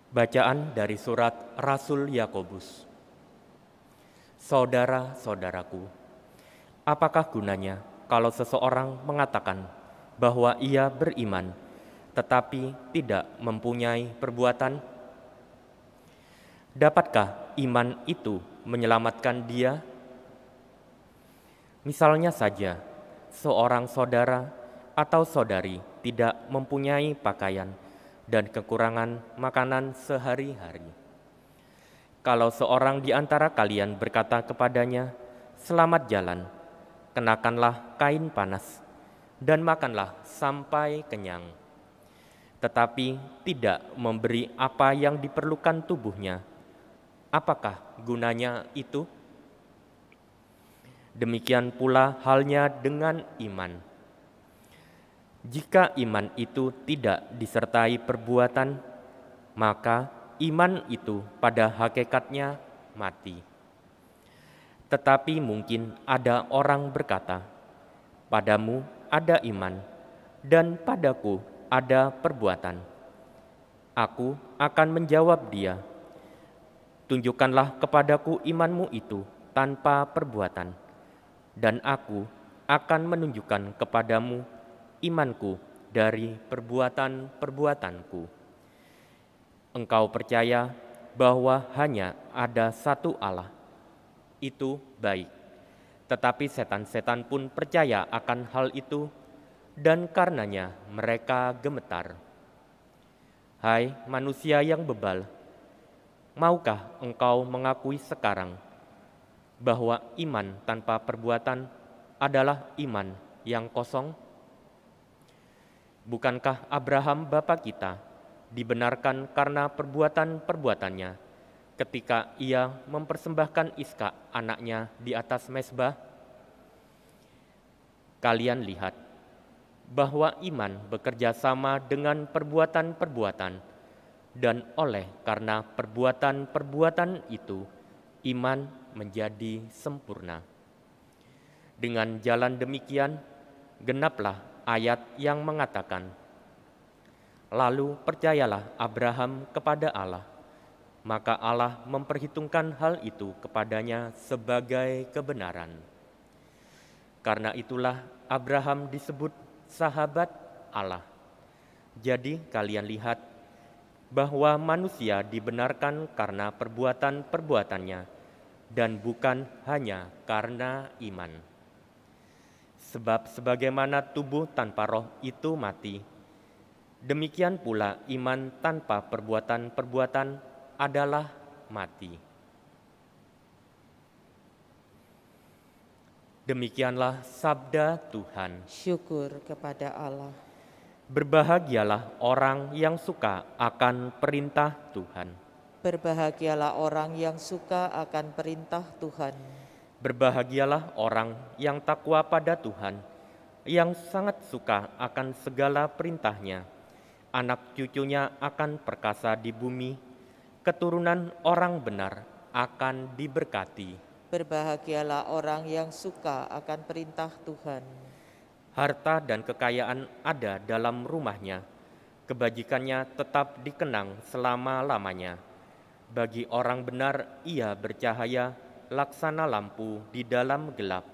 Bacaan dari surat Rasul Yakobus. Saudara-saudaraku, apakah gunanya kalau seseorang mengatakan bahwa ia beriman tetapi tidak mempunyai perbuatan? Dapatkah iman itu menyelamatkan dia? Misalnya saja, seorang saudara atau saudari tidak mempunyai pakaian dan kekurangan makanan sehari-hari. Kalau seorang di antara kalian berkata kepadanya, "Selamat jalan," kenakanlah kain panas dan makanlah sampai kenyang. Tetapi tidak memberi apa yang diperlukan tubuhnya, apakah gunanya itu? Demikian pula halnya dengan iman. Jika iman itu tidak disertai perbuatan, maka iman itu pada hakikatnya mati. Tetapi mungkin ada orang berkata, "Padamu ada iman, dan padaku ada perbuatan." Aku akan menjawab dia, "Tunjukkanlah kepadaku imanmu itu tanpa perbuatan, dan aku akan menunjukkan kepadamu imanku dari perbuatan-perbuatanku." Engkau percaya bahwa hanya ada satu Allah, itu baik. Tetapi setan-setan pun percaya akan hal itu, dan karenanya mereka gemetar. Hai manusia yang bebal, maukah engkau mengakui sekarang bahwa iman tanpa perbuatan adalah iman yang kosong? Bukankah Abraham bapa kita dibenarkan karena perbuatan-perbuatannya ketika ia mempersembahkan Ishak anaknya di atas mezbah? Kalian lihat bahwa iman bekerja sama dengan perbuatan-perbuatan, dan oleh karena perbuatan-perbuatan itu iman menjadi sempurna. Dengan jalan demikian genaplah ayat yang mengatakan, "Lalu percayalah Abraham kepada Allah, maka Allah memperhitungkan hal itu kepadanya sebagai kebenaran." Karena itulah Abraham disebut sahabat Allah. Jadi kalian lihat bahwa manusia dibenarkan karena perbuatan-perbuatannya dan bukan hanya karena iman. Sebab sebagaimana tubuh tanpa roh itu mati, demikian pula iman tanpa perbuatan-perbuatan adalah mati. Demikianlah sabda Tuhan. Syukur kepada Allah. Berbahagialah orang yang suka akan perintah Tuhan. Berbahagialah orang yang suka akan perintah Tuhan. Berbahagialah orang yang takwa pada Tuhan, yang sangat suka akan segala perintahnya. Anak cucunya akan perkasa di bumi, keturunan orang benar akan diberkati. Berbahagialah orang yang suka akan perintah Tuhan. Harta dan kekayaan ada dalam rumahnya, kebajikannya tetap dikenang selama-lamanya. Bagi orang benar ia bercahaya laksana lampu di dalam gelap.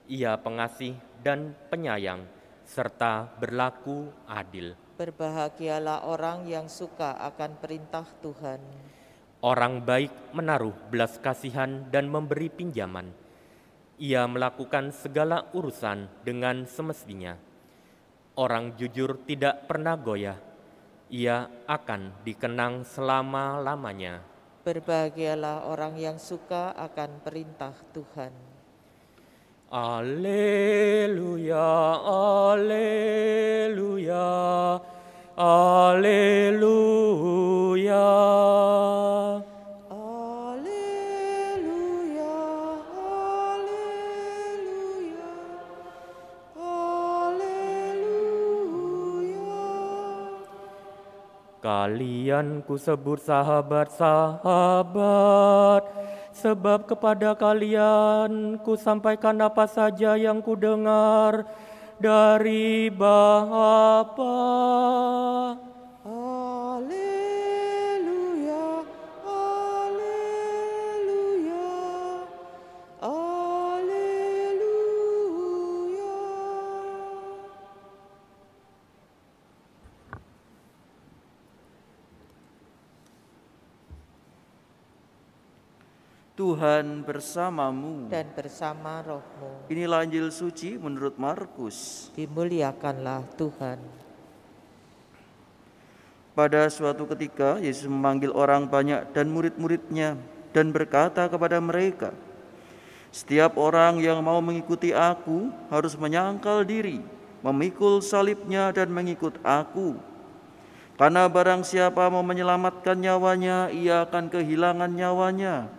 Ia pengasih dan penyayang, serta berlaku adil. Berbahagialah orang yang suka akan perintah Tuhan. Orang baik menaruh belas kasihan dan memberi pinjaman. Ia melakukan segala urusan dengan semestinya. Orang jujur tidak pernah goyah. Ia akan dikenang selama-lamanya. Berbahagialah orang yang suka akan perintah Tuhan. Alleluia, alleluia, alleluia. Haleluya, haleluya, haleluya. Kalian kusebut sahabat-sahabat, sebab kepada kalian kusampaikan apa saja yang kudengar dari Bapa. Haleluya. Tuhan bersamamu. dan bersama rohmu. Inilah Injil suci menurut Markus. Dimuliakanlah Tuhan. Pada suatu ketika Yesus memanggil orang banyak dan murid-muridnya dan berkata kepada mereka, "Setiap orang yang mau mengikuti aku harus menyangkal diri, memikul salibnya dan mengikut aku. Karena barang siapa mau menyelamatkan nyawanya, ia akan kehilangan nyawanya.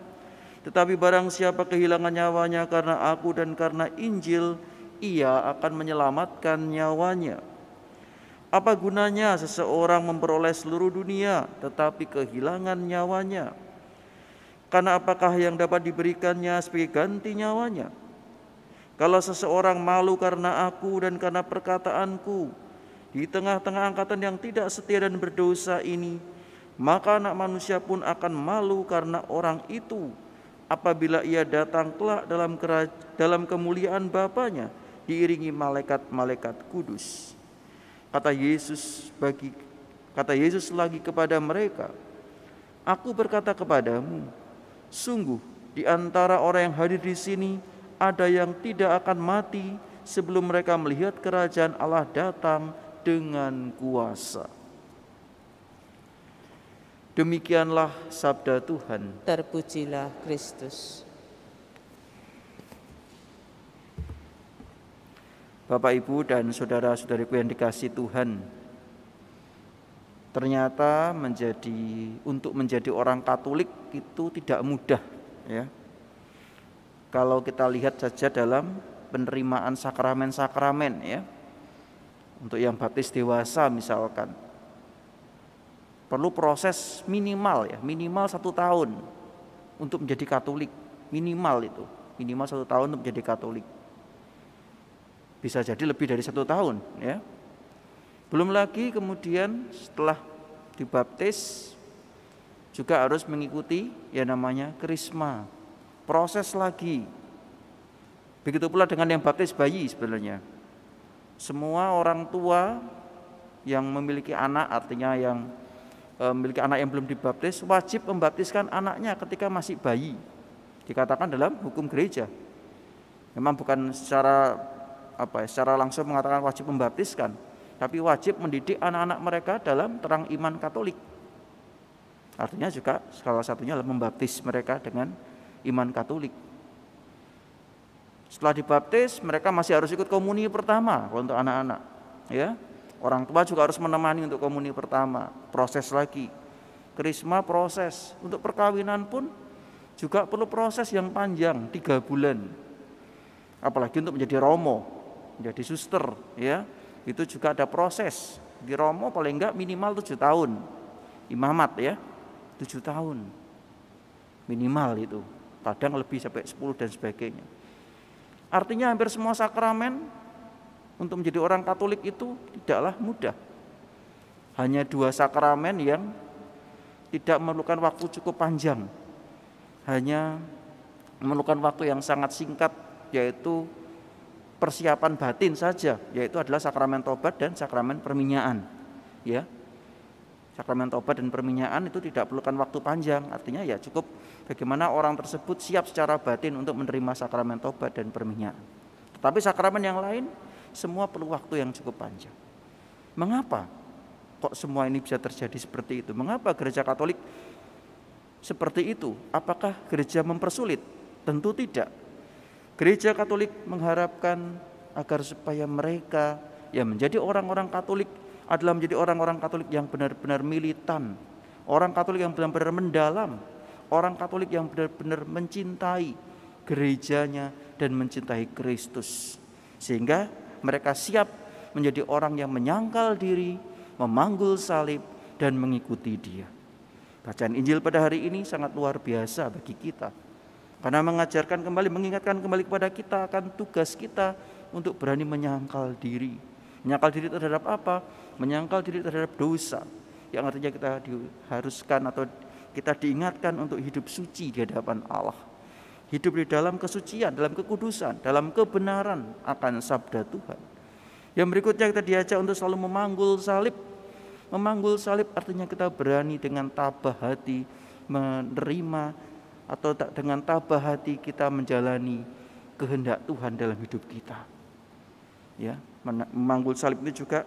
Tetapi barang siapa kehilangan nyawanya karena aku dan karena Injil, ia akan menyelamatkan nyawanya. Apa gunanya seseorang memperoleh seluruh dunia tetapi kehilangan nyawanya? Karena apakah yang dapat diberikannya sebagai ganti nyawanya? Kalau seseorang malu karena aku dan karena perkataanku di tengah-tengah angkatan yang tidak setia dan berdosa ini, maka Anak Manusia pun akan malu karena orang itu apabila ia datang kelak dalam kemuliaan Bapanya diiringi malaikat-malaikat kudus." Kata Yesus lagi kepada mereka, "Aku berkata kepadamu, sungguh di antara orang yang hadir di sini ada yang tidak akan mati sebelum mereka melihat kerajaan Allah datang dengan kuasa." Demikianlah sabda Tuhan. Terpujilah Kristus. Bapak, Ibu, dan saudara-saudariku yang dikasihi Tuhan, ternyata untuk menjadi orang Katolik itu tidak mudah, ya. Kalau kita lihat saja dalam penerimaan sakramen-sakramen, ya. Untuk yang baptis dewasa misalkan, perlu proses minimal 1 tahun untuk menjadi Katolik, minimal 1 tahun untuk menjadi Katolik. Bisa jadi lebih dari 1 tahun, ya. Belum lagi kemudian setelah dibaptis juga harus mengikuti yang namanya krisma, proses lagi. Begitu pula dengan yang baptis bayi sebenarnya. Semua orang tua yang memiliki anak, artinya yang memiliki anak yang belum dibaptis, wajib membaptiskan anaknya ketika masih bayi. Dikatakan dalam hukum gereja. Memang bukan secara langsung mengatakan wajib membaptiskan, tapi wajib mendidik anak-anak mereka dalam terang iman Katolik. Artinya juga salah satunya adalah membaptis mereka dengan iman Katolik. Setelah dibaptis, mereka masih harus ikut komuni pertama untuk anak-anak, ya. Orang tua juga harus menemani untuk komuni pertama, proses lagi. Krisma proses, untuk perkawinan pun juga perlu proses yang panjang, 3 bulan. Apalagi untuk menjadi romo, menjadi suster, ya. Itu juga ada proses. Di romo paling enggak minimal 7 tahun. Imamat, ya, 7 tahun. Minimal itu. Kadang lebih sampai 10 dan sebagainya. Artinya hampir semua sakramen untuk menjadi orang Katolik itu tidaklah mudah. Hanya 2 sakramen yang tidak memerlukan waktu cukup panjang. Hanya memerlukan waktu yang sangat singkat, yaitu persiapan batin saja, yaitu adalah sakramen tobat dan sakramen perminyaan, ya. Sakramen tobat dan perminyaan itu tidak perlukan waktu panjang, artinya ya cukup bagaimana orang tersebut siap secara batin untuk menerima sakramen tobat dan perminyaan. Tetapi sakramen yang lain semua perlu waktu yang cukup panjang. Mengapa kok semua ini bisa terjadi seperti itu? Mengapa gereja Katolik seperti itu? Apakah gereja mempersulit? Tentu tidak. Gereja Katolik mengharapkan agar supaya mereka yang menjadi orang-orang Katolik adalah menjadi orang-orang Katolik yang benar-benar militan, orang Katolik yang benar-benar mendalam, orang Katolik yang benar-benar mencintai gerejanya dan mencintai Kristus, sehingga mereka siap menjadi orang yang menyangkal diri, memanggul salib, dan mengikuti Dia. Bacaan Injil pada hari ini sangat luar biasa bagi kita, karena mengingatkan kembali kepada kita akan tugas kita untuk berani menyangkal diri. Menyangkal diri terhadap apa? Menyangkal diri terhadap dosa, yang artinya kita diharuskan atau kita diingatkan untuk hidup suci di hadapan Allah. Hidup di dalam kesucian, dalam kekudusan, dalam kebenaran akan sabda Tuhan. Yang berikutnya kita diajak untuk selalu memanggul salib. Memanggul salib artinya kita berani dengan tabah hati menerima atau dengan tabah hati kita menjalani kehendak Tuhan dalam hidup kita. Ya, memanggul salib itu juga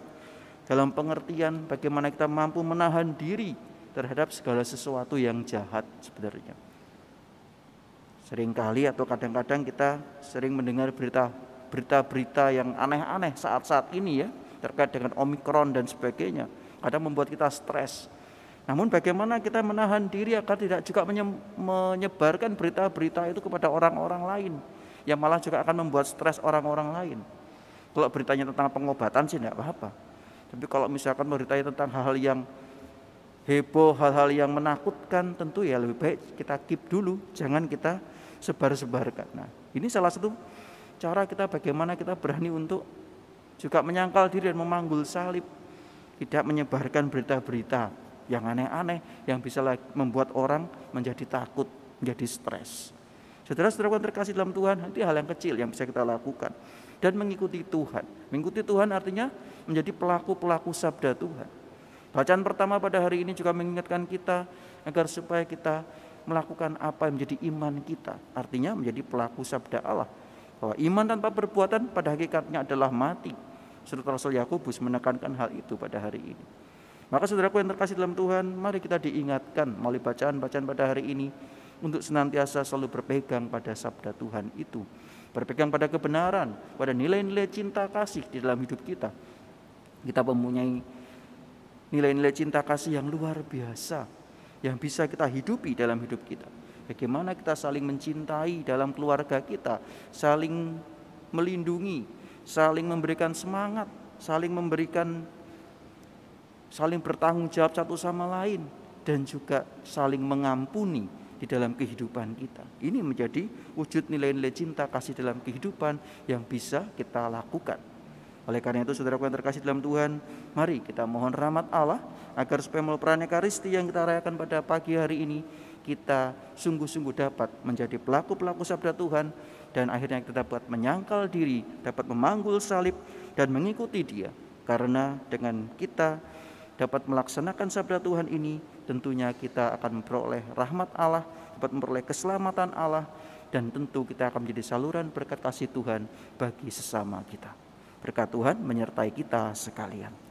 dalam pengertian bagaimana kita mampu menahan diri terhadap segala sesuatu yang jahat sebenarnya. Seringkali atau kadang-kadang kita sering mendengar berita-berita yang aneh-aneh saat-saat ini ya, terkait dengan Omikron dan sebagainya. Kadang membuat kita stres. Namun bagaimana kita menahan diri agar tidak juga menyebarkan berita-berita itu kepada orang-orang lain, yang malah juga akan membuat stres orang-orang lain. Kalau beritanya tentang pengobatan sih tidak apa-apa. Tapi kalau misalkan beritanya tentang hal-hal yang heboh, hal-hal yang menakutkan, tentu ya lebih baik kita keep dulu, jangan kita sebar-sebarkan. Nah, ini salah satu cara kita bagaimana kita berani untuk juga menyangkal diri dan memanggul salib, tidak menyebarkan berita-berita yang aneh-aneh yang bisa membuat orang menjadi takut, menjadi stres. Saudara-saudara yang terkasih dalam Tuhan, itu hal yang kecil yang bisa kita lakukan dan mengikuti Tuhan. Mengikuti Tuhan artinya menjadi pelaku-pelaku sabda Tuhan. Bacaan pertama pada hari ini juga mengingatkan kita agar supaya kita melakukan apa yang menjadi iman kita. Artinya menjadi pelaku sabda Allah. Bahwa iman tanpa perbuatan pada hakikatnya adalah mati. Surat Rasul Yakobus menekankan hal itu pada hari ini. Maka saudaraku yang terkasih dalam Tuhan, mari kita diingatkan melalui bacaan-bacaan pada hari ini untuk senantiasa selalu berpegang pada sabda Tuhan itu. Berpegang pada kebenaran, pada nilai-nilai cinta kasih di dalam hidup kita. Kita mempunyai nilai-nilai cinta kasih yang luar biasa yang bisa kita hidupi dalam hidup kita. Bagaimana kita saling mencintai dalam keluarga kita, saling melindungi, saling memberikan semangat, saling bertanggung jawab satu sama lain, dan juga saling mengampuni di dalam kehidupan kita. Ini menjadi wujud nilai-nilai cinta kasih dalam kehidupan yang bisa kita lakukan. Oleh karena itu saudara yang terkasih dalam Tuhan, mari kita mohon rahmat Allah agar supaya melalui perayaan Ekaristi yang kita rayakan pada pagi hari ini, kita sungguh-sungguh dapat menjadi pelaku-pelaku sabda Tuhan, dan akhirnya kita dapat menyangkal diri, dapat memanggul salib dan mengikuti Dia. Karena dengan kita dapat melaksanakan sabda Tuhan ini, tentunya kita akan memperoleh rahmat Allah, dapat memperoleh keselamatan Allah, dan tentu kita akan menjadi saluran berkat kasih Tuhan bagi sesama kita. Berkat Tuhan menyertai kita sekalian.